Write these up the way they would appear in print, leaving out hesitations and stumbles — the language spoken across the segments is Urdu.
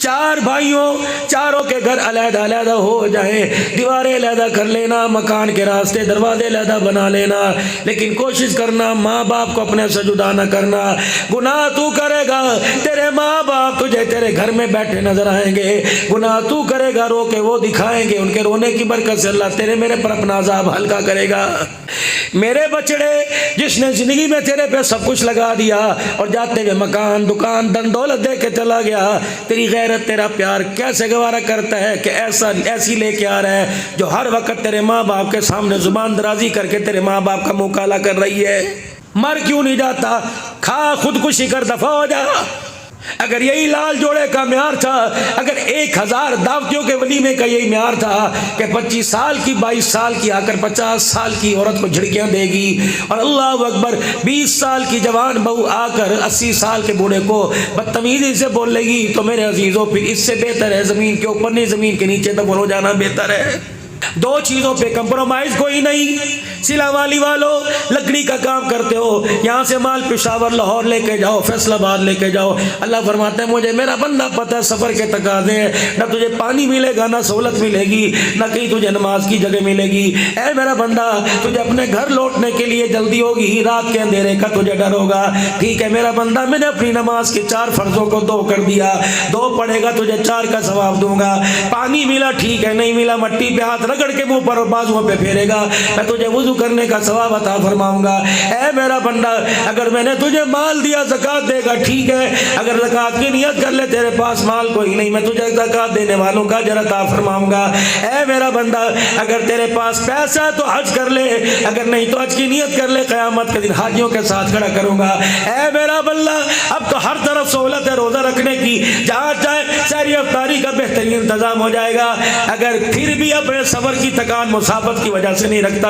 4 بھائیوں چاروں کے گھر علیحدہ علیحدہ ہو جائیں، دیواریں علیحدہ کر لینا، مکان کے راستے دروازے علیحدہ بنا لینا، لیکن کوشش کرنا ماں باپ کو اپنے سے جدا نہ کرنا۔ گناہ تو کرے گا، تیرے ماں باپ تجھے تیرے گھر میں بیٹھے نظر آئیں گے، گناہ تو کرے گا، رو کے وہ دکھائیں گے، ان کے رونے کی برکت سے اللہ تیرے میرے پر اپنا عذاب ہلکا کرے گا۔ میرے بچڑے، جس نے زندگی میں تیرے پہ سب کچھ لگا دیا اور جاتے ہوئے مکان دکان دن دولت دے کے چلا گیا، تیری غیرت تیرا پیار کیسے گوارا کرتا ہے کہ ایسی لے کے آ رہا ہے جو ہر وقت تیرے ماں باپ کے سامنے زبان درازی کر کے تیرے ماں باپ کا منہ کالا کر رہی ہے۔ مر کیوں نہیں جاتا؟ کھا خودکشی کر دفع ہو جا۔ اگر یہی لال جوڑے کا معیار تھا، اگر 1000 دعوتیوں کے ولیمے کا یہی معیار تھا کہ 25 سال کی 22 سال کی آ کر 50 سال کی عورت کو جھڑکیاں دے گی اور اللہ اکبر 20 سال کی جوان بہو آ کر 80 سال کے بوڑھے کو بدتمیزی سے بول لے گی، تو میرے عزیزوں پھر اس سے بہتر ہے زمین کے اوپر نہیں زمین کے نیچے دفن ہو جانا بہتر ہے۔ 2 چیزوں پہ کمپرومائز کوئی نہیں۔ سلا والی والوں، لکڑی کا کام کرتے ہو، یہاں سے مال پشاور لاہور لے کے جاؤ، فیصل آباد لے کے جاؤ۔ اللہ فرماتے ہیں مجھے میرا بندہ پتہ ہے سفر کے تقاضے ہیں، نہ تجھے پانی ملے گا، نہ سہولت ملے گی، نہ کہیں تجھے نماز کی جگہ ملے گی۔ اے میرا بندہ، تجھے اپنے گھر لوٹنے کے لیے جلدی ہوگی، رات کے اندھیرے کا تجھے ڈر ہوگا۔ ٹھیک ہے میرا بندہ، میں نے اپنی نماز کے 4 فرضوں کو 2 کر دیا، 2 پڑھے گا تجھے 4 کا ثواب دوں گا۔ پانی ملا ٹھیک ہے، نہیں ملا مٹی پہ ہاتھ رگڑ کے منہ پر اور بازوؤں پہ پھیرے گا، میں تجھے وضو کرنے کا ثواب عطا فرماؤں گا۔ اے میرا بندہ، اگر میں نے تجھے مال دیا زکات دے گا ٹھیک ہے، اگر زکات کی نیت کر لے تیرے پاس مال کوئی نہیں، میں تجھے زکات دینے والوں کا اجر عطا فرماؤں گا۔ اے میرا بندہ، اگر تیرے پاس پیسہ ہے تو حج کر لے، اگر نہیں تو حج کی نیت کر لے، قیامت کے دن حاجیوں کے ساتھ کھڑا کروں گا۔ اے میرا بندہ، اب تو ہر طرف سہولت ہے روزہ رکھنے کی، جہاں چاہے سحری افطاری کا بہترین انتظام ہو جائے گا۔ اگر پھر بھی اپنے صبر کی تکان مسافت کی وجہ سے نہیں رکھتا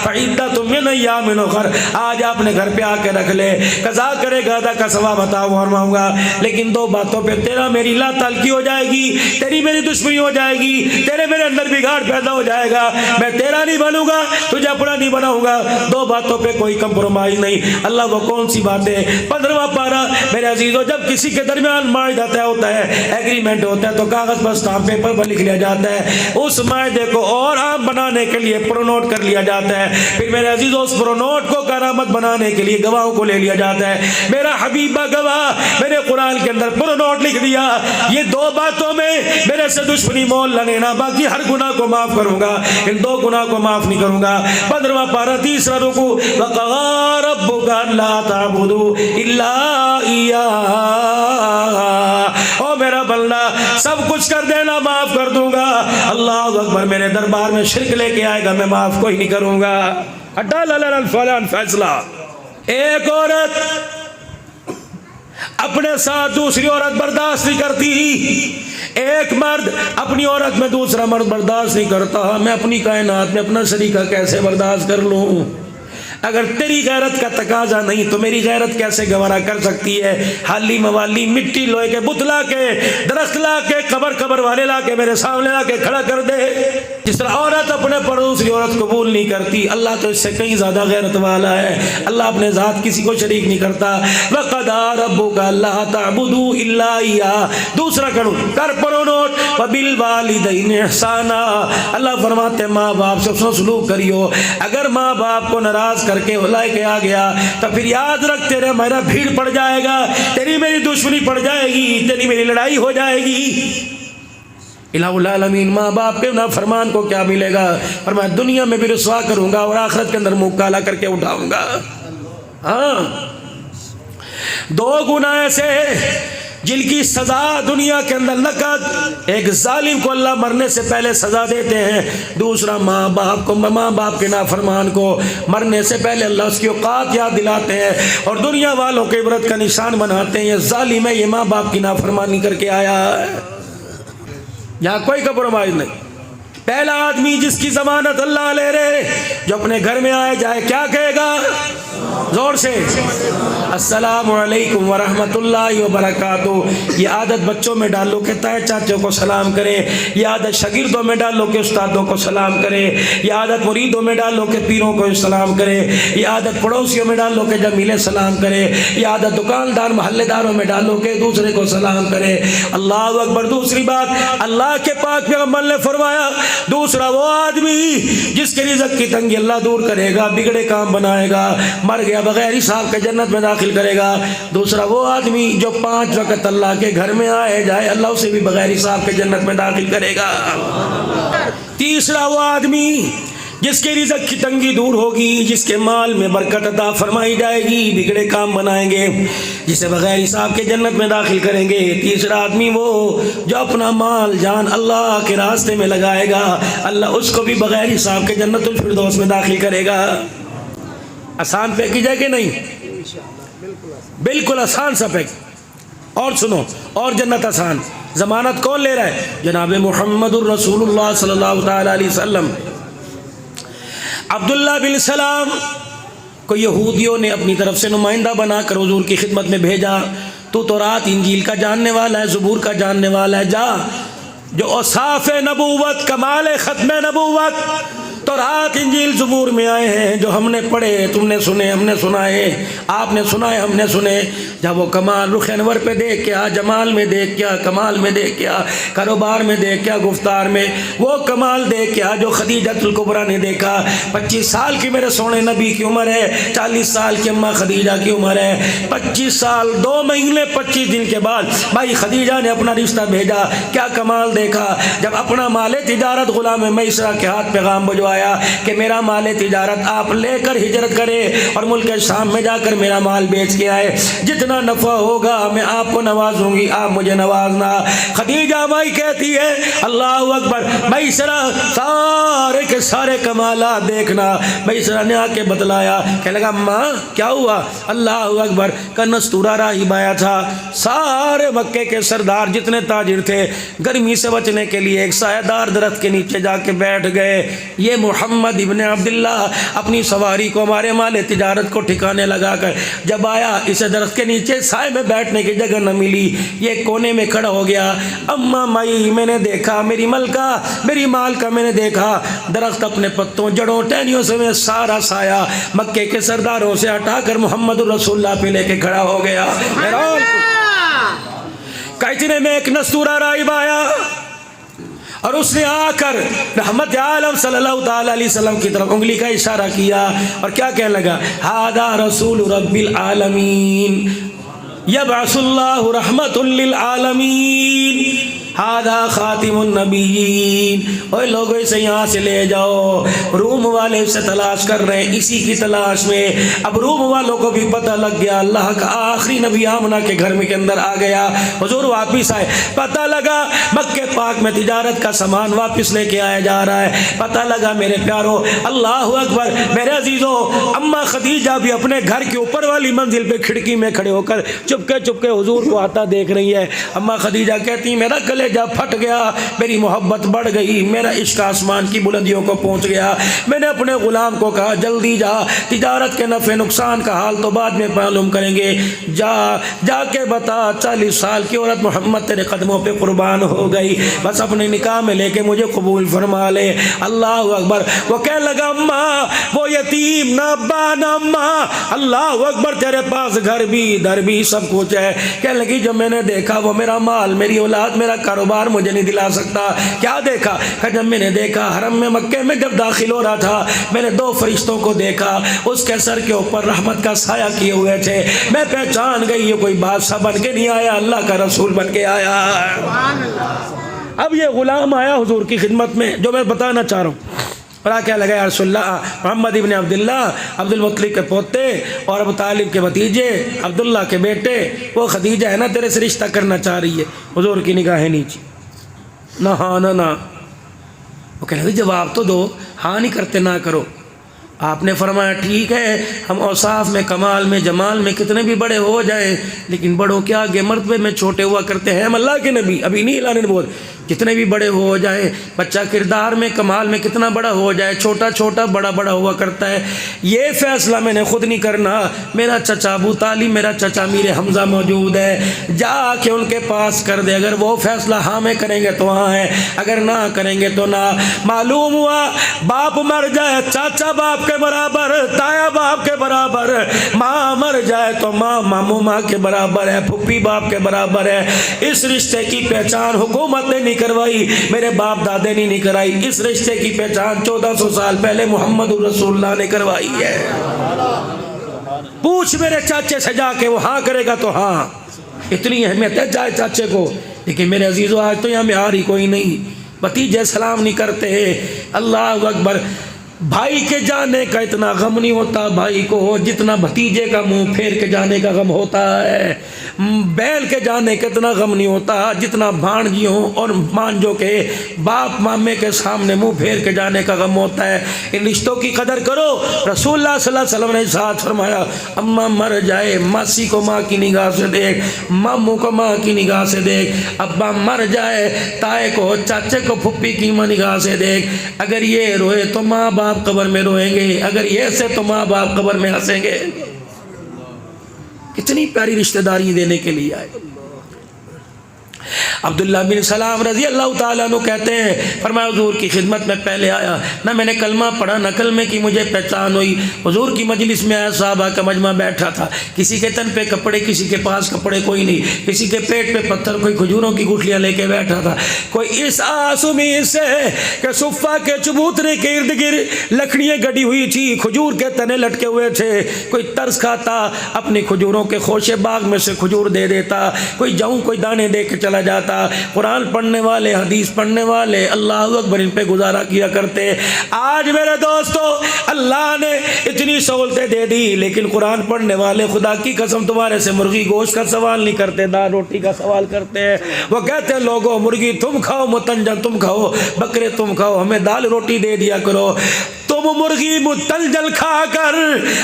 فعدۃ من ایام اخر، آج اپنے گھر پہ آ کے رکھ لے، قضا کرے گا ادا کا ثواب عطا فرماؤں گا۔ لیکن 2 باتوں پہ تیرا میری لا تعلقی ہو جائے گی، تیری میری دشمنی ہو جائے گی، تیرے میرے اندر بگاڑ پیدا ہو جائے گا، میں تیرا نہیں بنوں گا، تجھے اپنا نہیں بناؤں گا۔ 2 باتوں پہ کوئی کمپرومائز نہیں۔ اللہ وہ کون سی بات ہے؟ 15واں پارہ میرے عزیزوں، جب کسی کے درمیان معاہدہ طے ہوتا ہے، ایگریمنٹ ہوتا ہے، تو کاغذ پر اسٹامپ پیپر پر لکھ لیا جاتا ہے، اس معاہدے کو اور عام بنانے کے لیے پرونوٹ کر لیا جاتا ہے، پھر میرے عزیزوں اس پرونوٹ کو کرامت بنانے کے لیے گواہوں کو لے لیا جاتا ہے۔ میرا حبیبہ گواہ، میں نے قرآن کے اندر پرونوٹ لکھ دیا، یہ 2 باتوں میں میرے سے دشمنی مول نہ لینا، باقی ہر گناہ کو معاف کروں گا، ان 2 گناہ کو معاف نہیں کروں گا۔ 15واں پارہ 3را رکوع، وَقَضَىٰ رَبُّكَ أَلَّا تَعْبُدُوا إِلَّا إِيَّاهُ، او میرا بندہ سب کچھ کر دینا، معاف کر دوں گا۔ اللہ اکبر، میرے دربار میں شرک لے کے آئے گا، میں معاف کوئی نہیں کروں گا۔ فلان فیصلہ، ایک عورت اپنے ساتھ دوسری عورت برداشت نہیں کرتی، ایک مرد اپنی عورت میں دوسرا مرد برداشت نہیں کرتا، میں اپنی کائنات میں اپنا شریکہ کیسے برداشت کر لوں؟ اگر تیری غیرت کا تقاضا نہیں تو میری غیرت کیسے گوارا کر سکتی ہے؟ حالی موالی مٹی لوہے کے بت لا کے، درخت لا کے، قبر والے لا کے میرے سامنے لا کے کھڑا کر دے۔ جس طرح عورت اپنے پر دوسری عورت قبول نہیں کرتی، اللہ تو اس سے کہیں زیادہ غیرت والا ہے، اللہ اپنے ذات کسی کو شریک نہیں کرتا۔ وَقَضَىٰ رَبُّكَ أَلَّا تَعْبُدُوا إِلَّا إِيَّاهُ، دوسرا کر پرونوٹ، وَبِالْوَالِدَيْنِ إِحْسَانًا، اللہ فرماتے ماں باپ سے حسن سلوک کریو۔ اگر ماں باپ کو ناراض کر کے لائے کے آ گیا تو پھر یاد رکھ تیرے میرا بھیڑ پڑ جائے گا، تیری میری دشمنی پڑ جائے گی، تیری میری لڑائی ہو جائے گی۔ الہ العالمین، ماں باپ کے نافرمان کو کیا ملے گا؟ فرمایا دنیا میں بھی رسوا کروں گا اور آخرت کے اندر منہ کالا کر کے اٹھاؤں گا۔ ہاں، 2 گناہ ایسے جن کی سزا دنیا کے اندر نقد، ایک ظالم کو اللہ مرنے سے پہلے سزا دیتے ہیں، دوسرا ماں باپ کے نافرمان کو مرنے سے پہلے اللہ اس کی اوقات یاد دلاتے ہیں اور دنیا والوں کے عبرت کا نشان بناتے ہیں۔ یہ ظالم ہے، یہ ماں باپ کی نافرمانی کر کے آیا ہے، یہاں کوئی کمپرومائز نہیں۔ پہلا آدمی جس کی ضمانت اللہ لے رہے، جو اپنے گھر میں آئے جائے کیا کہے گا؟ زور سے السلام علیکم ورحمۃ اللہ وبرکاتہ۔ یہ عادت بچوں میں ڈالو کہ تائے چاچوں کو سلام کرے، یہ عادت شاگردوں میں ڈالو کہ استادوں کو سلام کرے، یہ عادت مریدوں میں ڈالو کہ پیروں کو سلام کرے، یہ عادت پڑوسیوں میں ڈالو کہ جب ملے سلام کرے، یہ عادت دکاندار محلے داروں میں ڈالو کہ دوسرے کو سلام کرے۔ اللہ اکبر۔ دوسری بات، اللہ کے پاک پیغمبر نے فرمایا دوسرا وہ آدمی جس کے رزق کی تنگی اللہ دور کرے گا، بگڑے کام بنائے گا، مر گیا بغیر حساب کے جنت میں داخل کرے گا۔ دوسرا وہ آدمی جو 5 وقت اللہ کے گھر میں آئے جائے، اللہ اسے بھی بغیر حساب کے جنت میں داخل کرے گا۔ تیسرا وہ آدمی جس کے رزق کی تنگی دور ہوگی، جس کے مال میں برکت عطا فرمائی جائے گی، بگڑے کام بنائیں گے، جسے بغیر حساب کے جنت میں داخل کریں گے۔ تیسرا آدمی وہ جو اپنا مال جان اللہ کے راستے میں لگائے گا، اللہ اس کو بھی بغیر حساب کے جنت الفردوس میں داخل کرے گا۔ آسان پہ کی جائے کہ نہیں؟ بالکل آسان سا پہ۔ اور سنو، اور جنت آسان۔ ضمانت کون لے رہا ہے؟ جناب محمد الرسول اللہ صلی اللہ تعالی علیہ وسلم۔ عبداللہ بن سلام کو یہودیوں نے اپنی طرف سے نمائندہ بنا کر حضور کی خدمت میں بھیجا۔ تو تورات انجیل کا جاننے والا ہے، زبور کا جاننے والا ہے، جا جو اوصاف نبوت، کمال ختم نبوت تورات انجیل زبور میں آئے ہیں، جو ہم نے پڑھے، تم نے سنے، ہم نے سنائے، آپ نے سنائے، ہم نے سنے، جب وہ کمال رخ انور پہ دیکھ کیا، جمال میں دیکھ کیا، کمال میں دیکھ کیا، کاروبار میں دیکھ کیا، گفتار میں وہ کمال دیکھ کیا جو خدیجۃ الکبریٰ نے دیکھا۔ 25 سال کی میرے سونے نبی کی عمر ہے، 40 سال کی اماں خدیجہ کی عمر ہے۔ 25 سال 2 مہینے 25 دن کے بعد بھائی خدیجہ نے اپنا رشتہ بھیجا۔ کیا کمال دیکھا جب اپنا مال تجارت غلام میسرہ کے ہاتھ پیغام بھجوایا کہ میرا مال تجارت آپ لے کر ہجرت کرے اور ملک شام میں جا کر میرا مال بیچ کے آئے، جتنا نفع ہوگا میں آپ کو نوازوں گی، آپ مجھے نوازنا۔ خدیجہ مائی کہتی ہے اللہ اکبر، میسرہ سارے کے سارے کمالات دیکھنا۔ میسرہ نے آ کے بتلایا، کہنے لگا ماں کیا ہوا؟ اللہ اکبر، کنستورہ راہب آیا تھا، سارے مکے کے سردار جتنے تاجر تھے گرمی سے بچنے کے لیے ایک سایہ دار درخت کے نیچے جا کے بیٹھ گئے۔ یہ محمد ابن عبداللہ اپنی سواری کو ہمارے مال تجارت کو ٹھکانے لگا کر جب آیا، اسے درخت کے نیچے سائے میں بیٹھنے کی جگہ نہ ملی، یہ کونے میں کھڑا ہو گیا۔ اماں مائی میں نے دیکھا، میری ملکہ، میری مالکہ میں نے دیکھا، درخت اپنے پتوں، جڑوں، ٹہنیوں سے میں سارا سایہ مکے کے سرداروں سے ہٹا کر محمد الرسول اللہ پہ لے کے کھڑا ہو گیا۔ اتنے میں ایک نستورہ راہب آیا اور اس نے آ کر رحمت عالم صلی اللہ تعالی علیہ وسلم کی طرف انگلی کا اشارہ کیا اور کیا کہنے لگا؟ ھذا رسول رب العالمین یبعث اللہ رحمت للعالمین، ھذا خاتم النبیین۔ اوے لوگوں اسے یہاں سے لے جاؤ، روم والے اسے تلاش کر رہے ہیں، اسی کی تلاش میں۔ اب روم والوں کو بھی پتہ لگ گیا اللہ کا آخری نبی آمنہ کے گھر میں کے اندر آ گیا، حضور واپس آئے، پتہ لگا مکہ پاک میں تجارت کا سامان واپس لے کے آیا جا رہا ہے، پتہ لگا میرے پیارو، اللہ اکبر، میرے عزیزوں، اماں خدیجہ بھی اپنے گھر کے اوپر والی منزل پہ کھڑکی میں کھڑے ہو کر چپکے چپکے حضور کو آتا دیکھ رہی ہے۔ اماں خدیجہ کہتی میرا کلیجہ پھٹ گیا، میری محبت بڑھ گئی، میرا عشق آسمان کی بلندیوں کو پہنچ گیا۔ میں نے اپنے غلام کو کہا جلدی جا، تجارت کے نفع نقصان کا حال تو بعد میں معلوم کریں گے، جا کے بتا 40 سال کی عورت محمد تیرے قدموں پہ قربان ہو گئی، بس اپنے نکاح میں لے کے مجھے قبول فرما لے۔ اللہ اکبر۔ وہ کہنے لگا اماں وہ یتیم نہ ابا نہ اماں، اللہ اکبر، تیرے پاس گھر بھی در بھی سب کچھ ہے۔ کہنے لگی جب میں نے دیکھا وہ میرا مال، میری اولاد، میرا کاروبار مجھے نہیں دلا سکتا۔ کیا دیکھا؟ کہ جب میں نے دیکھا حرم میں مکے میں جب داخل ہو رہا تھا، میں نے 2 فرشتوں کو دیکھا، اس کے سر کے اوپر رحمت کا سایہ کیے ہوئے تھے، میں پہچان گئی یہ کوئی بادشاہ بن کے نہیں آیا، اللہ کا رسول بن کے آیا۔ اب یہ غلام آیا حضور کی خدمت میں، جو میں بتانا چاہ رہا ہوں، اور کیا لگا یا رسول اللہ، محمد ابن عبداللہ، عبد المطلب کے پوتے اور ابو طالب کے بھتیجے، عبداللہ کے بیٹے، وہ خدیجہ ہے نا تیرے سے رشتہ کرنا چاہ رہی ہے۔ حضور کی نگاہیں نیچی، نہ ہاں نہ نہ۔ وہ کہنے لگے جواب تو دو، ہاں نہیں کرتے نہ کرو۔ آپ نے فرمایا ٹھیک ہے، ہم اوصاف میں، کمال میں، جمال میں کتنے بھی بڑے ہو جائیں، لیکن بڑوں کے آگے مرتبے میں چھوٹے ہوا کرتے ہیں، ہم اللہ کے نبی، ابھی نہیں اعلان نبوت۔ کتنے بھی بڑے ہو جائیں، بچہ کردار میں کمال میں کتنا بڑا ہو جائے، چھوٹا چھوٹا بڑا بڑا ہوا کرتا ہے۔ یہ فیصلہ میں نے خود نہیں کرنا، میرا چچا ابو طالب، میرا چچا میر حمزہ موجود ہے، جا کے ان کے پاس کر دے، اگر وہ فیصلہ ہاں میں کریں گے تو ہاں ہے، اگر نہ کریں گے تو نہ۔ معلوم ہوا باپ مر جائے چاچا باپ کے برابر، تایا باپ کے برابر، ماں مر جائے تو ماں ماموں ماں کے برابر ہے، پھپھی باپ کے برابر ہے۔ اس رشتے کی پہچان حکومت نے نہیں کروائی، میرے باپ دادے نے نہیں کرائی، اس رشتے کی پہچان 1400 سال پہلے محمد رسول اللہ نے کروائی ہے۔ پوچھ میرے چاچے سے جا کے، وہ ہاں کرے گا تو ہاں، اتنی اہمیت ہے جائے چاچے کو۔ لیکن میرے عزیزو آج تو یہاں میں آ رہی کوئی نہیں، بھتیجے سلام نہیں کرتے، اللہ اکبر۔ بھائی کے جانے کا اتنا غم نہیں ہوتا بھائی کو جتنا بھتیجے کا منہ پھیر کے جانے کا غم ہوتا ہے، بیل کے جانے کا اتنا غم نہیں ہوتا جتنا بھانجیوں اور مانجوں کے باپ مامے کے سامنے منہ پھیر کے جانے کا غم ہوتا ہے۔ ان رشتوں کی قدر کرو۔ رسول اللہ صلی اللہ علیہ وسلم نے ارشاد فرمایا، اماں مر جائے ماسی کو ماں کی نگاہ سے دیکھ، ماموں کو ماں کی نگاہ سے دیکھ، ابا مر جائے تائے کو چاچے کو پھپھی کی نگاہ سے دیکھ، اگر یہ روئے تو ماں باپ قبر میں روئیں گے، اگر یہ ہنسے تو ماں باپ قبر میں ہنسیں گے۔ کتنی پیاری رشتہ داری دینے کے لیے آئے۔ عبداللہ بن سلام رضی اللہ تعالیٰ عنہ کہتے ہیں، فرمایا حضور کی خدمت میں پہلے آیا، نہ میں نے کلمہ پڑھا نہ کلمے کی مجھے پہچان ہوئی۔ حضور کی مجلس میں آیا، صحابہ کا مجمع بیٹھا تھا، کسی کے تن پہ کپڑے، کسی کے پاس کپڑے کوئی نہیں، کسی کے پیٹ پہ پتھر، کوئی کھجوروں کی گٹھلیاں لے کے بیٹھا تھا، کوئی اس آس امید سے کہ صفہ کے چبوترے کے ارد گرد لکڑیاں گڑی ہوئی تھی، کھجور کے تنے لٹکے ہوئے تھے، کوئی ترس کھاتا اپنی کھجوروں کے خوشے باغ میں سے کھجور دے دیتا، کوئی جاؤں کوئی دانے دے کے چلا جاتا۔ قرآن پڑھنے والے، حدیث پڑھنے والے اللہ اکبر ان پہ گزارا کیا کرتے۔ آج میرے دوستو اللہ نے اتنی سہولتیں دے دی، لیکن قرآن پڑھنے والے خدا کی قسم تمہارے سے مرغی گوشت کا سوال نہیں کرتے، دال روٹی کا سوال کرتے ہیں۔ وہ کہتے ہیں لوگوں مرغی تم کھاؤ، متنجن تم کھاؤ، بکرے تم کھاؤ، ہمیں دال روٹی دے دیا کرو۔ تم مرغی متنجل کھا کر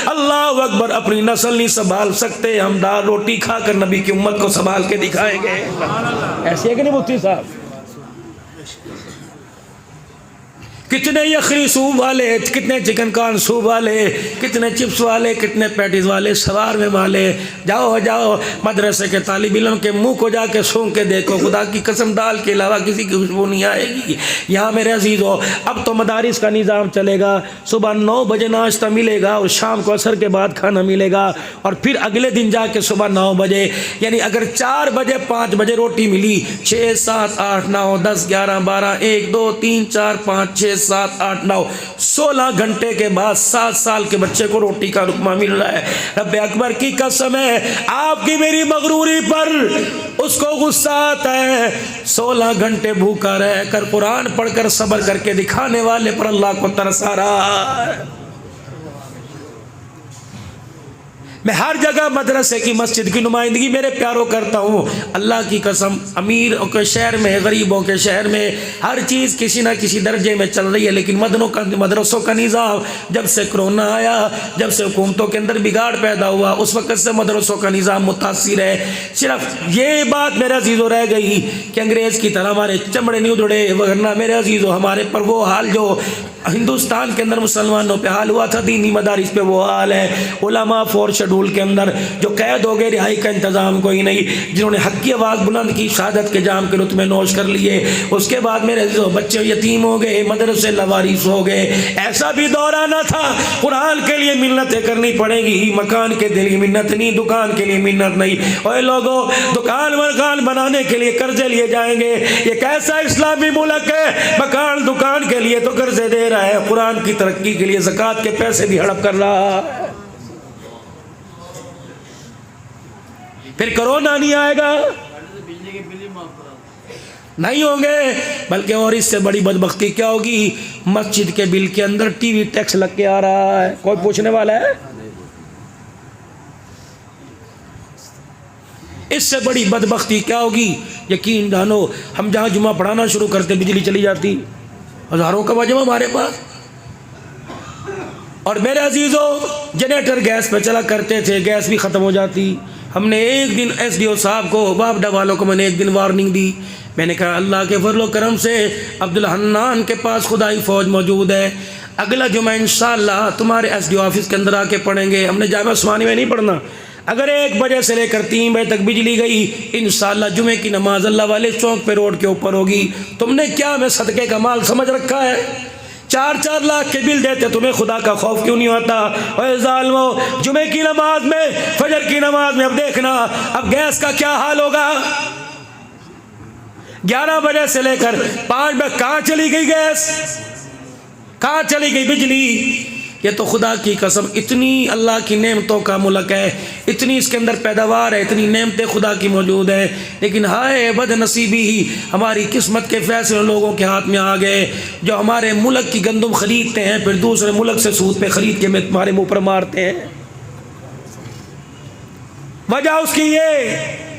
اللہ اکبر اپنی نسل نہیں سنبھال سکتے، ہم دال روٹی کھا کر نبی کی امت کو سنبھال کے دکھائیں گے۔ ایسے ہے کہ نہیں مفتی صاحب؟ کتنے یخنی سوپ والے، کتنے چکن کارن سوپ والے، کتنے چپس والے، کتنے پیٹیز والے، سوار میں والے، جاؤ جاؤ مدرسے کے طالب علم کے منہ کو جا کے سونگ کے دیکھو، خدا کی قسم دال کے علاوہ کسی کی خوشبو نہیں آئے گی۔ یہاں میرے عزیزو اب تو مدارس کا نظام چلے گا، صبح 9 بجے ناشتہ ملے گا اور شام کو عصر کے بعد کھانا ملے گا، اور پھر اگلے دن جا کے صبح 9 بجے، یعنی اگر 4 بجے 5 بجے روٹی ملی، 6 7 8 9 10 11 12 1 2 3 4 5 6 7 8 9 16 گھنٹے کے بعد 7 سال کے بچے کو روٹی کا لقمہ مل رہا ہے۔ رب اکبر کی قسم ہے آپ کی میری مغروری پر اس کو غصہ آتا ہے۔ 16 گھنٹے بھوکا رہ کر قرآن پڑھ کر صبر کر کے دکھانے والے پر اللہ کو ترس آ رہا ہے۔ میں ہر جگہ مدرسے کی مسجد کی نمائندگی میرے پیاروں کرتا ہوں، اللہ کی قسم امیر کے شہر میں، غریبوں کے شہر میں ہر چیز کسی نہ کسی درجے میں چل رہی ہے، لیکن مدرسوں کا نظام جب سے کرونا آیا، جب سے حکومتوں کے اندر بگاڑ پیدا ہوا، اس وقت سے مدرسوں کا نظام متاثر ہے۔ صرف یہ بات میرے عزیزو رہ گئی کہ انگریز کی طرح ہمارے چمڑے نہیں اڑے، ورنہ میرے عزیزو ہمارے پر وہ حال جو ہندوستان کے اندر مسلمانوں پہ حال ہوا تھا، دینی مدارس پہ وہ حال ہے۔ علماء 4 شیڈول کے اندر جو قید ہو گئے، رہائی کا انتظام کوئی نہیں، جنہوں نے حق کی آواز بلند کی، شہادت کے جام کے رتبے نوش کر لیے، اس کے بعد میرے بچے یتیم ہو گئے، مدرسے لوارث ہو گئے۔ ایسا بھی دور آنا تھا قرآن کے لیے منتیں کرنی پڑیں گی، مکان کے لیے منت نہیں، دکان کے لیے منت نہیں۔ اوے لوگوں دکان مکان بنانے کے لیے قرضے لیے جائیں گے، یہ کیسا اسلامی ملک ہے؟ مکان دکان کے لیے تو قرضے دے رہا ہے، قرآن کی ترقی کے لیے زکوٰۃ کے پیسے بھی ہڑپ کر رہا ہے۔ پھر کرونا نہیں آئے گا، نہیں ہوں گے، بلکہ اور اس سے بڑی بدبختی کیا ہوگی؟ مسجد کے بل کے اندر ٹی وی ٹیکس لگ کے آ رہا ہے، کوئی پوچھنے والا ہے؟ اس سے بڑی بدبختی کیا ہوگی؟ یقین جانو ہم جہاں جمعہ پڑھانا شروع کرتے بجلی چلی جاتی، ہزاروں کا مجمع ہمارے پاس، اور میرے عزیزو جنریٹر گیس پہ چلا کرتے تھے، گیس بھی ختم ہو جاتی، ہم نے ایک دن ایس ڈی او صاحب کو بابڈا والوں کو میں نے ایک دن وارننگ دی. میں نے کہا اللہ کے فضل و کرم سے عبدالحنان کے پاس خدائی فوج موجود ہے, اگلا جمعہ انشاءاللہ تمہارے ایس ڈی او آفس کے اندر آ کے پڑھیں گے. ہم نے جامعہ عثمانی میں نہیں پڑھنا. اگر 1 بجے سے لے کر 3 بجے تک بجلی گئی انشاءاللہ جمعے کی نماز اللہ والے چوک پہ روڈ کے اوپر ہوگی. تم نے کیا ہمیں صدقے کا مال سمجھ رکھا ہے؟ 4-4 لاکھ کے بل دیتے, تمہیں خدا کا خوف کیوں نہیں ہوتا؟ اے ظالمو, جمعے کی نماز میں, فجر کی نماز میں اب دیکھنا اب گیس کا کیا حال ہوگا. 11 بجے سے لے کر 5 بجے کہاں چلی گئی گیس, کہاں چلی گئی بجلی؟ یہ تو خدا کی قسم اتنی اللہ کی نعمتوں کا ملک ہے, اتنی اس کے اندر پیداوار ہے, اتنی نعمتیں خدا کی موجود ہیں, لیکن ہائے بد نصیبی ہی ہماری قسمت کے فیصلے لوگوں کے ہاتھ میں آ گئے جو ہمارے ملک کی گندم خریدتے ہیں پھر دوسرے ملک سے سود پہ خرید کے ہمارے منہ پر مارتے ہیں. وجہ اس کی یہ,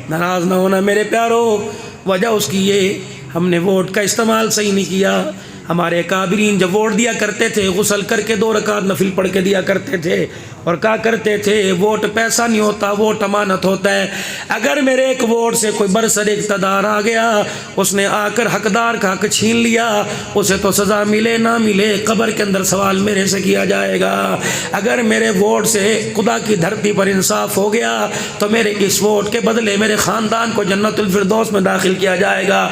ناراض نہ ہونا میرے پیارو, وجہ اس کی یہ ہم نے ووٹ کا استعمال صحیح نہیں کیا. ہمارے کابرین جب ووٹ دیا کرتے تھے غسل کر کے 2 رکعت نفل پڑھ کے دیا کرتے تھے اور کہا کرتے تھے ووٹ پیسہ نہیں ہوتا, ووٹ امانت ہوتا ہے. اگر میرے ایک ووٹ سے کوئی برسر اقتدار آ گیا, اس نے آ کر حقدار کا حق چھین لیا, اسے تو سزا ملے نہ ملے قبر کے اندر سوال میرے سے کیا جائے گا. اگر میرے ووٹ سے خدا کی دھرتی پر انصاف ہو گیا تو میرے اس ووٹ کے بدلے میرے خاندان کو جنت الفردوس میں داخل کیا جائے گا.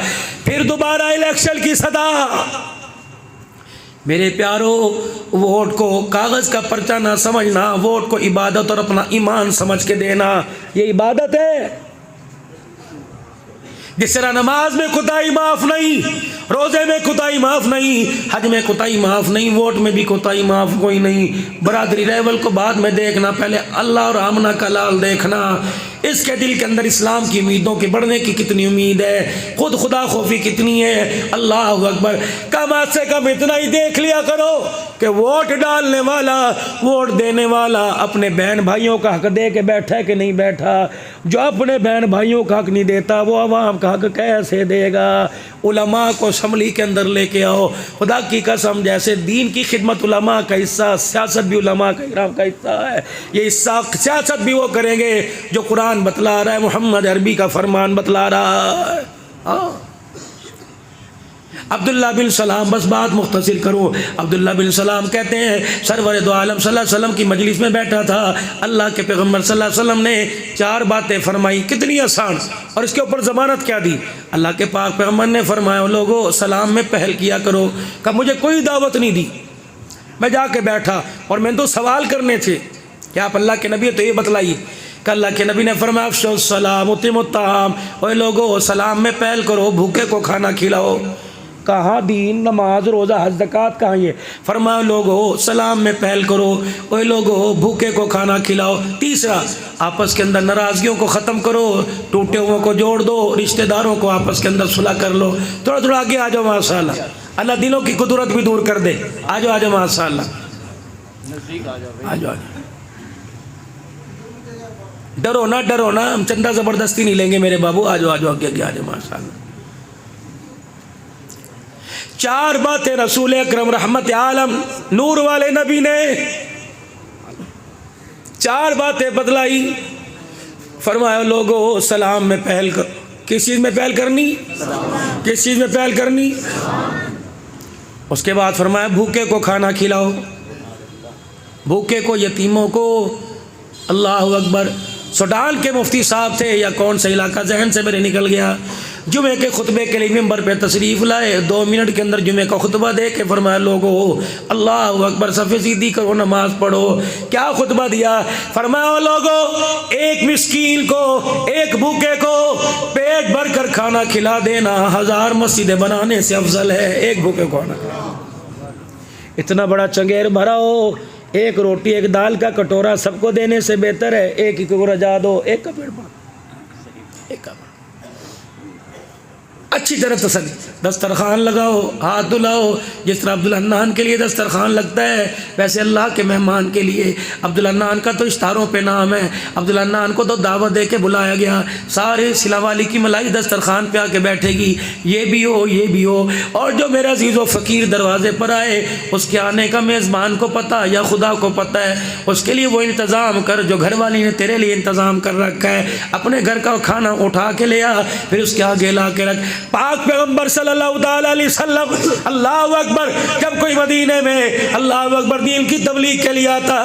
پھر دوبارہ الیکشن کی صدا. میرے پیارو, ووٹ کو کاغذ کا پرچہ نہ سمجھنا, ووٹ کو عبادت اور اپنا ایمان سمجھ کے دینا, یہ عبادت ہے. جس طرح نماز میں کوتاہی معاف نہیں, روزے میں کوتاہی معاف نہیں, حج میں کوتاہی معاف نہیں, ووٹ میں بھی کوتاہی معاف کوئی نہیں. برادری لیول کو بعد میں دیکھنا, پہلے اللہ اور آمنہ کا لال دیکھنا. اس کے دل کے اندر اسلام کی امیدوں کے بڑھنے کی کتنی امید ہے, خود خدا خوفی کتنی ہے. اللہ اکبر. کم از سے کم اتنا ہی دیکھ لیا کرو کہ ووٹ ڈالنے والا, ووٹ دینے والا اپنے بہن بھائیوں کا حق دے کے بیٹھا ہے کہ نہیں بیٹھا. جو اپنے بہن بھائیوں کا حق نہیں دیتا وہ عوام کا حق کیسے دے گا؟ علماء کو اسمبلی کے اندر لے کے آؤ. خدا کی قسم, جیسے دین کی خدمت علماء کا حصہ, سیاست بھی علماء کا کرام کا حصہ ہے. یہ حصہ سیاست بھی وہ کریں گے جو قرآن بتلا رہا ہے, محمد عربی کا فرمان بتلا رہا ہے. عبداللہ بن سلام, بس بات مختصر کروں. عبداللہ بن سلام کہتے ہیں سرور دو عالم صلی اللہ علیہ وسلم کی مجلس میں بیٹھا تھا, اللہ کے پیغمبر صلی اللہ علیہ وسلم نے 4 باتیں فرمائی, کتنی آسان, اور اس کے اوپر ضمانت کیا دی. اللہ کے پاک پیغمبر نے فرمایا لوگوں سلام میں پہل کیا کرو. کہ مجھے کوئی دعوت نہیں دی, میں جا کے بیٹھا اور میں تو سوال کرنے تھے کہ آپ اللہ کے نبی تو یہ بتلائیے. کہ اللہ کے نبی نے فرمایا افشوا السلام اتموا الطعام, اوے لوگوں سلام میں پہل کرو, بھوکے کو کھانا کھلاؤ. کہاں دین, نماز, روزہ, حج, زکوٰۃ کہاں یہ؟ فرمایا لوگوں سلام میں پہل کرو, اوے لوگوں بھوکے کو کھانا کھلاؤ. تیسرا, آپس کے اندر ناراضگیوں کو ختم کرو, ٹوٹے ہوئے کو جوڑ دو, رشتہ داروں کو آپس کے اندر صلح کر لو. تھوڑا تھوڑا آگے آ جاؤ, ماشاء اللہ, اللہ دلوں کی قدرت بھی دور کر دے. آ جاؤ ماشاء اللہ, آ جاؤ. ڈرو نہ, ہم چندہ زبردستی نہیں لیں گے میرے بابو. آ جاؤ آگے آ جاؤ ماشاء اللہ. 4 باتیں رسول اکرم رحمت عالم نور والے نبی نے 4 باتیں بتلائی. فرمایا لوگوں سلام میں پہل کر. کس چیز میں پہل کرنی؟ کس چیز میں پہل کرنی؟ اس کے بعد فرمایا بھوکے کو کھانا کھلاؤ, بھوکے کو, یتیموں کو. اللہ اکبر. سوڈان کے مفتی صاحب تھے یا کون سا علاقہ ذہن سے میرے نکل گیا, جمعے کے خطبے کے لیے ممبر پہ تشریف لائے, 2 منٹ کے اندر جمعے کا خطبہ دے کے فرمایا لوگوں اللہ اکبر, صف سیدھی کرو, نماز پڑھو. کیا خطبہ دیا؟ فرمایا لوگوں ایک مسکین کو, ایک بھوکے کو پیٹ بھر کر کھانا کھلا دینا 1000 مسجدیں بنانے سے افضل ہے. ایک بھوکے کو کھانا کھلا. اتنا بڑا چنگیر بھرا ہو, ایک روٹی ایک دال کا کٹورا سب کو دینے سے بہتر ہے ایک ہی کو رجا دو, ایک کا پیڑ پا, ایک کا. اچھی طرح تسلی، دسترخوان لگاؤ، ہاتھ دھلاؤ، جس طرح عبدالحنان کے لیے دسترخوان لگتا ہے ویسے اللہ کے مہمان کے لیے۔ عبدالحنان کا تو اشتہاروں پہ نام ہے، عبدالحنان کو تو دعوت دے کے بلایا گیا، سارے صلہ والی کی ملائی دسترخوان پہ آ کے بیٹھے گی، یہ بھی ہو یہ بھی ہو۔ اور جو میرا عزیز و فقیر دروازے پر آئے اس کے آنے کا میزبان کو پتہ یا خدا کو پتہ ہے، اس کے لیے وہ انتظام کر جو گھر والی نے تیرے لیے انتظام کر رکھا ہے۔ اپنے گھر کا کھانا اٹھا کے لے آ، پھر اس کے آگے لا کے رکھ۔ پاک پیغمبر صلی اللہ تعالی علیہ وسلم، اللہ اکبر، جب کوئی مدینے میں اللہ اکبر دین کی تبلیغ کے لیے آتا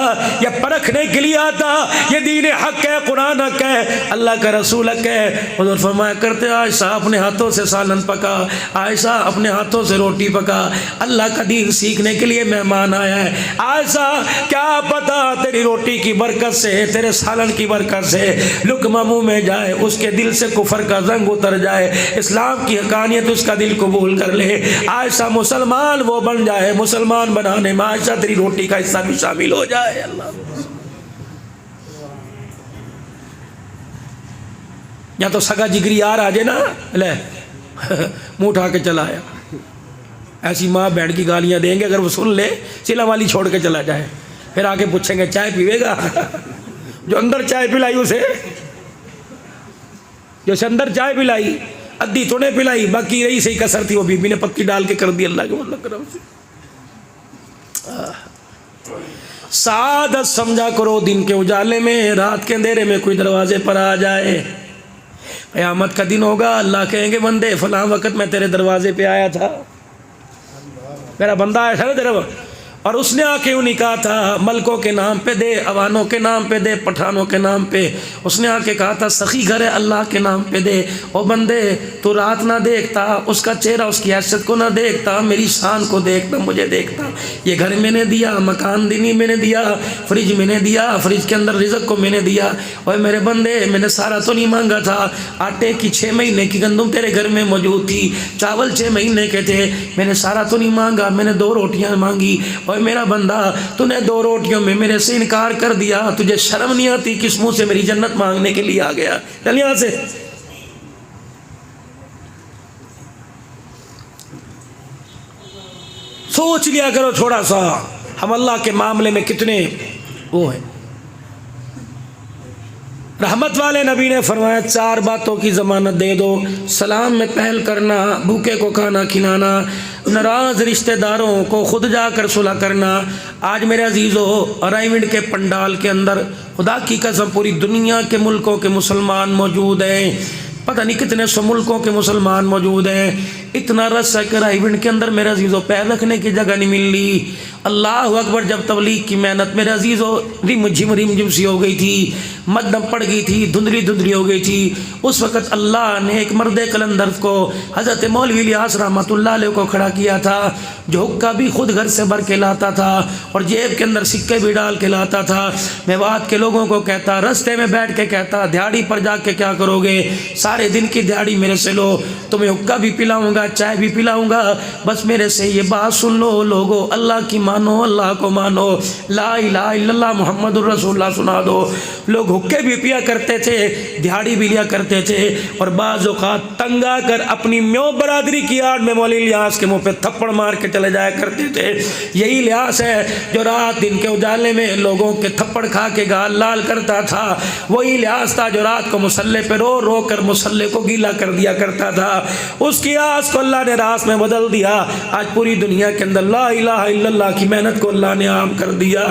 یا پرکھنے کے لیے آتا، یہ دین حق ہے، قرآن حق ہے، اللہ کا رسول حق ہے، حضور فرمایا کرتے عائشہ اپنے ہاتھوں سے سالن پکا، عائشہ اپنے ہاتھوں سے روٹی پکا، اللہ کا دین سیکھنے کے لیے مہمان آیا ہے۔ عائشہ کیا پتا تیری روٹی کی برکت سے، تیرے سالن کی برکت سے لقمہ منہ میں جائے، اس کے دل سے کفر کا زنگ اتر جائے، اسلام کی حقانیت اس کا دل قبول کر لے، عائشہ مسلمان وہ بن جائے، مسلمان بنانے میں عائشہ تیری روٹی کا حصہ بھی شامل ہو جائے۔ اللہ یا تو سگا جگری یار آ جائے نا، لے منہ اٹھا کے چلا آیا، ایسی ماں بہن کی گالیاں دیں گے، اگر وہ سن لے سلا والی چھوڑ کے چلا جائے، پھر آ کے پوچھیں گے چائے پیوے گا؟ جو اندر چائے پلائی اسے، جو اسے اندر چائے پلائی ادھی تو نے پلائی، باقی رہی صحیح کسر تھی وہ بی بی نے پکی ڈال کے کر دی، اللہ کے مطلب کرم سے۔ سعادت سمجھا کرو دن کے اجالے میں، رات کے اندھیرے میں کوئی دروازے پر آ جائے، قیامت کا دن ہوگا، اللہ کہیں گے بندے فلاں وقت میں تیرے دروازے پہ آیا تھا، میرا بندہ آیا تھا نا تیرا، اور اس نے آ کے انہیں کہا تھا ملکوں کے نام پہ دے، عوانوں کے نام پہ دے، پٹھانوں کے نام پہ، اس نے آ کے کہا تھا سخی گھر ہے اللہ کے نام پہ دے۔ او بندے تو رات نہ دیکھتا، اس کا چہرہ اس کی حیثیت کو نہ دیکھتا، میری شان کو دیکھتا، مجھے دیکھتا، یہ گھر میں نے دیا، مکان دینی میں نے دیا، فریج میں نے دیا، فریج کے اندر رزق کو میں نے دیا، اور میرے بندے میں نے سارا تو نہیں مانگا تھا، آٹے کی 6 مہینے کی گندم تیرے گھر میں موجود تھی، چاول 6 مہینے کے تھے، میں نے سارا تو نہیں مانگا، میں نے 2 روٹیاں مانگی، اور میرا بندہ تو نے 2 روٹیوں میں میرے سے انکار کر دیا، تجھے شرم نہیں آتی کس منہ سے میری جنت مانگنے کے لیے آ گیا؟ چل یہاں سے۔ سوچ لیا کرو تھوڑا سا ہم اللہ کے معاملے میں کتنے وہ ہیں۔ رحمت والے نبی نے فرمایا 4 باتوں کی ضمانت دے دو، سلام میں پہل کرنا، بھوکے کو کھانا کھلانا، ناراض رشتہ داروں کو خود جا کر صلح کرنا۔ آج میرے عزیزو ارائیونڈ کے پنڈال کے اندر خدا کی قسم پوری دنیا کے ملکوں کے مسلمان موجود ہیں، پتہ نہیں کتنے سو ملکوں کے مسلمان موجود ہیں، اتنا رس ہے کہ ارائیونڈ کے اندر میرے عزیزو پیر رکھنے کی جگہ نہیں مل رہی۔ اللہ اکبر، جب تبلیغ کی محنت میرے عزیزو رم جھم سی ہو گئی تھی، مدم پڑ گئی تھی، دھندلی ہو گئی تھی، اس وقت اللہ نے ایک مرد قلندر کو حضرت مولوی الیاس رحمۃ اللہ علیہ کو کھڑا کیا تھا، جو حقہ بھی خود گھر سے بھر کے لاتا تھا اور جیب کے اندر سکے بھی ڈال کے لاتا تھا۔ میوات کے لوگوں کو کہتا، رستے میں بیٹھ کے کہتا دیہڑی پر جا کے کیا کرو گے، سارے دن کی دیہڑی میرے سے لو، تمہیں حقہ بھی پلاؤں گا، چائے بھی پلاؤں گا، بس میرے سے یہ بات سن لو لوگو، اللہ کی مانو، اللہ کو مانو، لا الہ الا اللہ محمد الرسول اللہ سنا دو۔ لوگ حقے بھی پیا کرتے تھے، دیہڑی بھی لیا کرتے تھے، اور بعض اوقات تنگ آ کر اپنی میوں برادری کی آڑ میں مولوی الیاس کے منہ پہ تھپڑ مار کے چلے جایا کرتے تھے۔ یہی الیاس ہے جو رات دن کے اجالے میں لوگوں کے تھپڑ کھا کے گال لال کرتا تھا، وہی الیاس تھا جو رات کو مصلے پہ رو رو کر مصلے کو گیلا کر دیا کرتا تھا۔ اس کی آس کو اللہ نے راس میں بدل دیا، آج پوری دنیا کے اندر لا الہ الا اللہ کی محنت کو اللہ نے عام کر دیا۔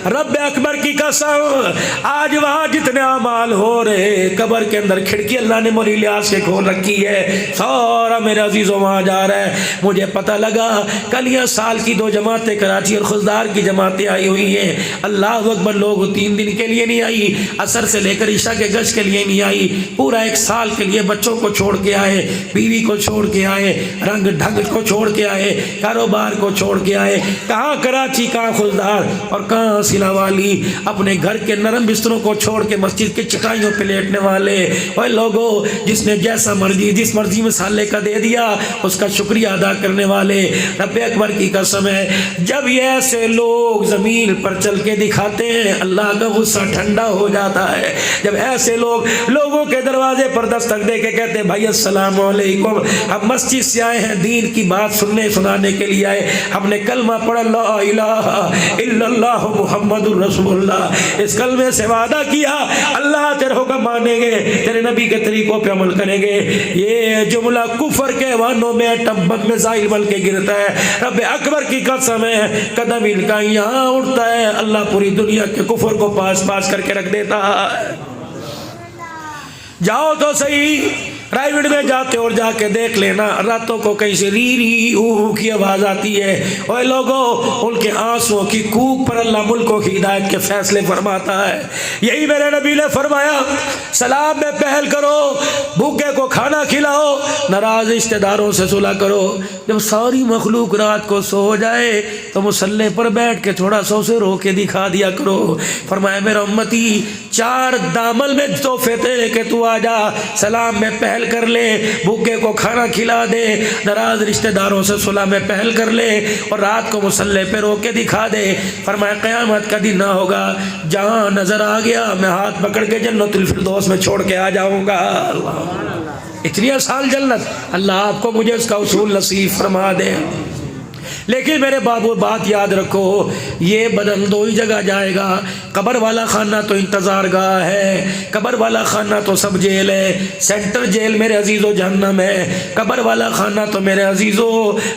رب اکبر کی قسم، آج وہاں جتنے اعمال ہو رہے، قبر کے اندر کھڑکی اللہ نے مولوی الیاس کے کھول رکھی ہے، سارا میرے عزیزوں وہاں جا رہا ہے۔ مجھے پتہ لگا کل یہ سال کی 2 جماعتیں کراچی اور خزدار کی جماعتیں آئی ہوئی ہیں، اللہ اکبر، لوگ 3 دن کے لیے نہیں آئی، عصر سے لے کر عشاء کے گشت کے لیے نہیں آئی، پورا 1 سال کے لیے بچوں کو چھوڑ کے آئے، بیوی کو چھوڑ کے آئے، رنگ ڈھنگ کو چھوڑ کے آئے، کاروبار کو چھوڑ کے آئے، کہاں کراچی، کہاں خزدار اور کہاں سلا والی، اپنے گھر کے نرم بستروں کو چھوڑ کے مسجد کی چٹائیوں پہ لیٹنے والے۔ اوے لوگوں، جس نے جیسا مرضی جس مرضی مسالے کا دے دیا اس کا شکریہ ادا کرنے والے، رب اکبر کی قسم ہے، جب یہ ایسے لوگ زمین پر چل کے دکھاتے ہیں اللہ کا غصہ ٹھنڈا ہو جاتا ہے۔ جب ایسے لوگ لوگوں کے دروازے پر دستک دستک دے کے کہتے بھائی السلام علیکم، ہم مسجد سے آئے ہیں، دین کی بات سننے سنانے کے لیے آئے، ہم نے کلمہ پڑھا لا الہ الا اللہ محمد الرسول اللہ، اس کلمے سے وعدہ کیا اللہ تیرے حکم مانیں گے، تیرے نبی کے طریقوں پہ عمل کریں گے۔ یہ جملہ کفر کے وانوں میں ٹبک میں زائل بن کے گرتا ہے، رب اکبر کی قسم ہے، قدم ان کا یہاں اٹھتا ہے، اللہ پوری دنیا کے کفر کو پاس پاس کر کے رکھ دیتا ہے۔ جاؤ تو صحیح، پرائیویٹ میں جاتے اور جا کے دیکھ لینا، راتوں کو کہیں سے ری ری اوہ کی آواز آتی ہے، اوے لوگوں ان کے آنسوں کی کوک پر اللہ ملکوں کی ہدایت کے فیصلے فرماتا ہے۔ یہی میرے نبی نے فرمایا سلام میں پہل کرو، بھوکے کو کھانا کھلاؤ، ناراض رشتہ داروں سے صلح کرو۔ جب ساری مخلوق رات کو سو جائے تو مصلی پر بیٹھ کے تھوڑا سا اسے رو کے دکھا دیا کرو۔ فرمایا میرا امتی 4 دامن میں تحفے تھے کہ تو آ جا، سلام میں پہل کر لے، بھوکے کو کھانا کھلا دے، ناراض رشتہ داروں سے صلح میں پہل کر لے، اور رات کو مصلی پہ رو کے دکھا دے۔ فرمایا قیامت کا دن نہ ہوگا، جہاں نظر آ گیا میں ہاتھ پکڑ کے جنت الفردوس میں چھوڑ کے آ جاؤں گا۔ اتنی آسان جنت، اللہ آپ کو مجھے اس کا اصول نصیب فرما دے۔ لیکن میرے بابو بات یاد رکھو، یہ بدن 2 ہی جگہ جائے گا، قبر والا خانہ تو انتظار گاہ ہے، قبر والا خانہ تو سب جیل ہے، سینٹر جیل میرے عزیزو جہنم ہے، قبر والا خانہ تو میرے عزیزو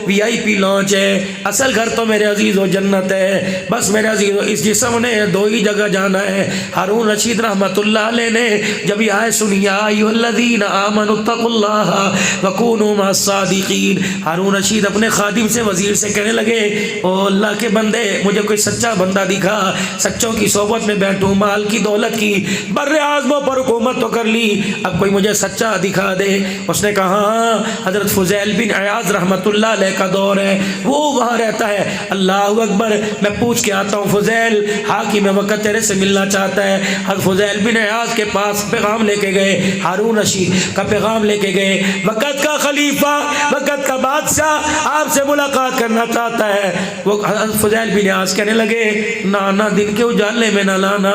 وی آئی پی لانچ ہے، اصل گھر تو میرے عزیزو جنت ہے۔ بس میرے عزیزو اس جسم نے 2 ہی جگہ جانا ہے۔ ہارون رشید رحمت اللہ علیہ نے جب یہ آئے سنی یا ایھا الذین آمنوا اتقوا اللہ وکونوا مع الصادقین، ہارون رشید اپنے خادم سے وزیر سے کہنے لگے او اللہ کے بندے مجھے کوئی سچا بندہ دکھا، سچوں کی صحبت میں بیٹھوں، مال کی دولت کی بر اعظموں پر حکومت تو کر لی، اب کوئی مجھے سچا دکھا دے۔ اس نے کہا ہاں حضرت فضیل بن عیاض رحمت اللہ علیہ کا دور ہے، وہ وہاں رہتا ہے، اللہ اکبر، میں پوچھ کے آتا ہوں فضیل، حاکم وقت تیرے سے ملنا چاہتا ہے۔ حضرت فضیل بن عیاض کے پاس پیغام لے کے گئے، ہارون رشید کا پیغام لے کے گئے، وقت کا خلیفہ، وقت کا بادشاہ آپ سے ملاقات کرنا چاہتا ہے۔ وہ فضیل بن عیاض کہنے لگے نانا دن کے اجالے میں نہ لانا،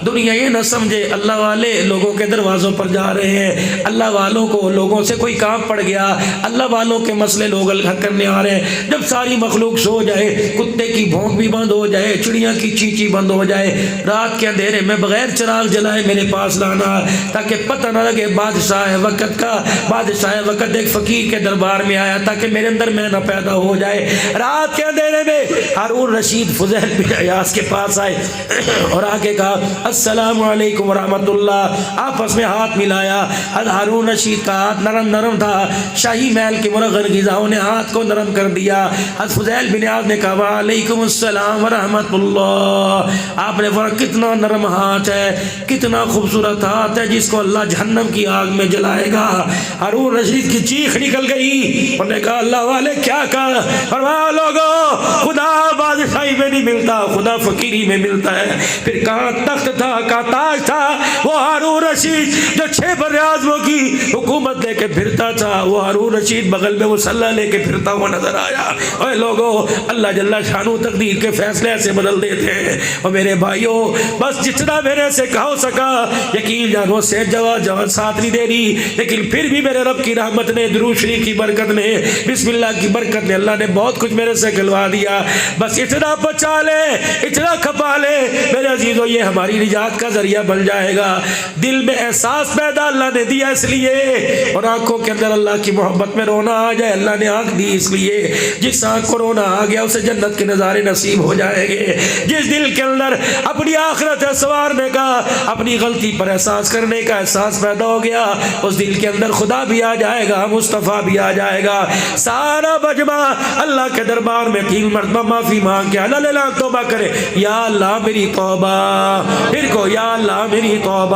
دنیا یہ نہ سمجھے اللہ والے لوگوں کے دروازوں پر جا رہے ہیں، اللہ والوں کو لوگوں سے کوئی کام پڑ گیا، اللہ والوں کے مسئلے لوگ حل کرنے آ رہے ہیں۔ جب ساری مخلوق سو جائے، کتے کی بھونک بھی بند ہو جائے، چڑیاں کی چیچی بند ہو جائے، رات کے اندھیرے میں بغیر چراغ جلائے میرے پاس لانا، تاکہ پتہ نہ لگے بادشاہ وقت کا، بادشاہ وقت ایک فقیر کے دربار میں آیا تاکہ میرے اندر میں نہ پیدا ہو جائے۔ رات کے اندھیرے میں ہارون رشید فضیل بن عیاض کے پاس آئے اور آ کے کہا السلام علیکم ورحمۃ اللہ، آپس میں ہاتھ ملایا۔ ہارون رشید کا ہاتھ نرم نرم تھا، شاہی محل کے مرغن غذاؤں نے ہاتھ کو نرم کر دیا۔ حضرت فضیل بن عیاض نے کہا وعلیکم السلام ورحمۃ اللہ۔ آپ نے فرمایا کتنا نرم ہاتھ ہے، کتنا خوبصورت ہاتھ ہے جس کو اللہ جہنم کی آگ میں جلائے گا۔ ہارون رشید کی چیخ نکل گئی، انہوں نے کہا اللہ والے کیا کہا؟ فرمایا لوگوں خدا بادشاہی میں نہیں ملتا، خدا فقیری میں ملتا ہے۔ پھر کہاں تخت تھا، کہاں تاج تھا، وہ ہارون رشید جو 6 بر اعظموں کی حکومت لے کے پھرتا تھا، وہ ہارون رشید بغل میں مسلح لے کے پھرتا ہوا نظر آیا۔ اے لوگوں اللہ جل شانہ تقدیر کے فیصلے ایسے بدل دیتے ہیں۔ اور میرے بھائیوں بس جتنا میرے سے کہو سکا، یقین جانو سے جوان ساتھ نہیں دے رہی، لیکن پھر بھی میرے رب کی رحمت نے، درود شریف کی برکت نے، بسم اللہ کی برکت نے، اللہ نے بہت کچھ میرے سے کھلوا دیا۔ بس اتنا بچا لے، اتنا کھپا لے میرے عزیزو، یہ ہماری نجات کا ذریعہ بن جائے گا۔ دل میں احساس پیدا اللہ نے دیا اس لیے، اور آنکھوں کے اندر اللہ کی محبت میں رونا آ جائے، اللہ نے آنکھ دی اس لیے، جس آنکھ کو رونا آ گیا اسے جنت کے نظارے نصیب ہو جائیں گے۔ جس دل کے اندر اپنی آخرت سنوارنے کا، اپنی غلطی پر احساس کرنے کا احساس پیدا ہو گیا، اس دل کے اندر خدا بھی آ جائے گا، مصطفیٰ بھی آ جائے گا۔ سارا مجمع اللہ کے دربار میں 3 مرتبہ معافی مانگ کے اللہ توبہ کرے، یا اللہ میری توبہ، پھر کو یا اللہ میری توبہ۔